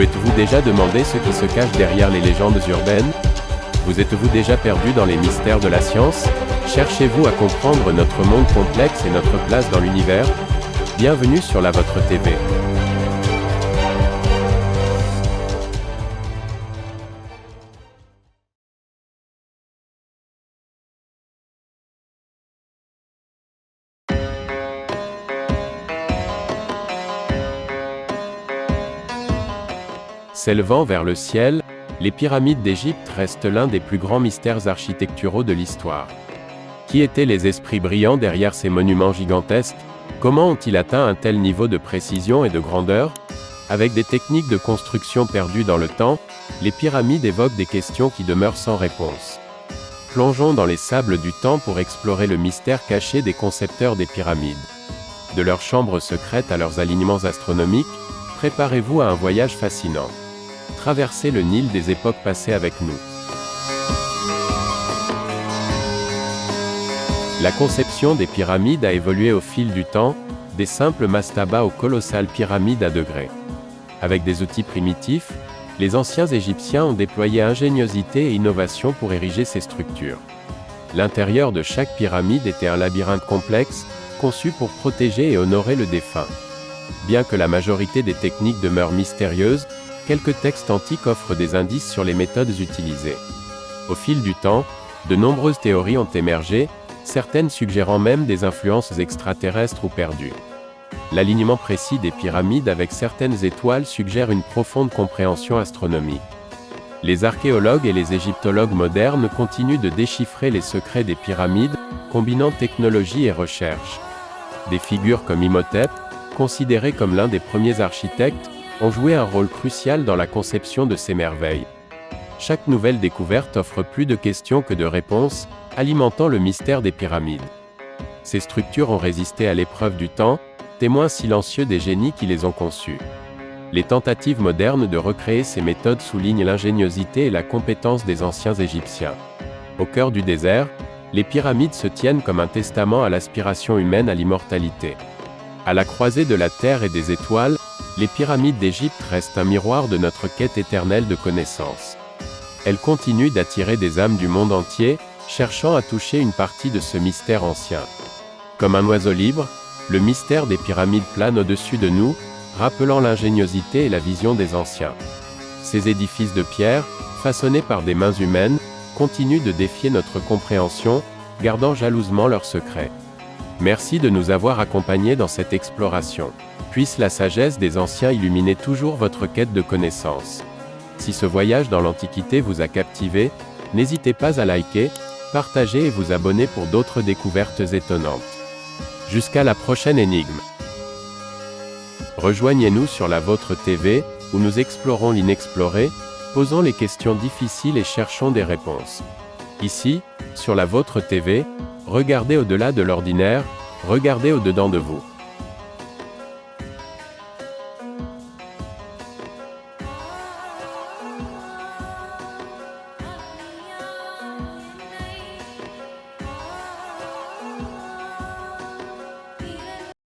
Vous êtes-vous déjà demandé ce qui se cache derrière les légendes urbaines? Vous êtes-vous déjà perdu dans les mystères de la science? Cherchez-vous à comprendre notre monde complexe et notre place dans l'univers? Bienvenue sur la Vôtre TV. S'élevant vers le ciel, les pyramides d'Égypte restent l'un des plus grands mystères architecturaux de l'histoire. Qui étaient les esprits brillants derrière ces monuments gigantesques? Comment ont-ils atteint un tel niveau de précision et de grandeur? Avec des techniques de construction perdues dans le temps, les pyramides évoquent des questions qui demeurent sans réponse. Plongeons dans les sables du temps pour explorer le mystère caché des concepteurs des pyramides. De leurs chambres secrètes à leurs alignements astronomiques, préparez-vous à un voyage fascinant. Traversez le Nil des époques passées avec nous. La conception des pyramides a évolué au fil du temps, des simples mastabas aux colossales pyramides à degrés. Avec des outils primitifs, les anciens Égyptiens ont déployé ingéniosité et innovation pour ériger ces structures. L'intérieur de chaque pyramide était un labyrinthe complexe, conçu pour protéger et honorer le défunt. Bien que la majorité des techniques demeurent mystérieuses, quelques textes antiques offrent des indices sur les méthodes utilisées. Au fil du temps, de nombreuses théories ont émergé, certaines suggérant même des influences extraterrestres ou perdues. L'alignement précis des pyramides avec certaines étoiles suggère une profonde compréhension astronomique. Les archéologues et les égyptologues modernes continuent de déchiffrer les secrets des pyramides, combinant technologie et recherche. Des figures comme Imhotep, considéré comme l'un des premiers architectes, ont joué un rôle crucial dans la conception de ces merveilles. Chaque nouvelle découverte offre plus de questions que de réponses, alimentant le mystère des pyramides. Ces structures ont résisté à l'épreuve du temps, témoins silencieux des génies qui les ont conçues. Les tentatives modernes de recréer ces méthodes soulignent l'ingéniosité et la compétence des anciens Égyptiens. Au cœur du désert, les pyramides se tiennent comme un testament à l'aspiration humaine à l'immortalité. À la croisée de la Terre et des étoiles, les pyramides d'Égypte restent un miroir de notre quête éternelle de connaissance. Elles continuent d'attirer des âmes du monde entier, cherchant à toucher une partie de ce mystère ancien. Comme un oiseau libre, le mystère des pyramides plane au-dessus de nous, rappelant l'ingéniosité et la vision des anciens. Ces édifices de pierre, façonnés par des mains humaines, continuent de défier notre compréhension, gardant jalousement leurs secrets. Merci de nous avoir accompagnés dans cette exploration. Puisse la sagesse des anciens illuminer toujours votre quête de connaissances. Si ce voyage dans l'Antiquité vous a captivé, n'hésitez pas à liker, partager et vous abonner pour d'autres découvertes étonnantes. Jusqu'à la prochaine énigme. Rejoignez-nous sur la Vôtre TV, où nous explorons l'inexploré, posons les questions difficiles et cherchons des réponses. Ici, sur la Vôtre TV, regardez au-delà de l'ordinaire, regardez au-dedans de vous.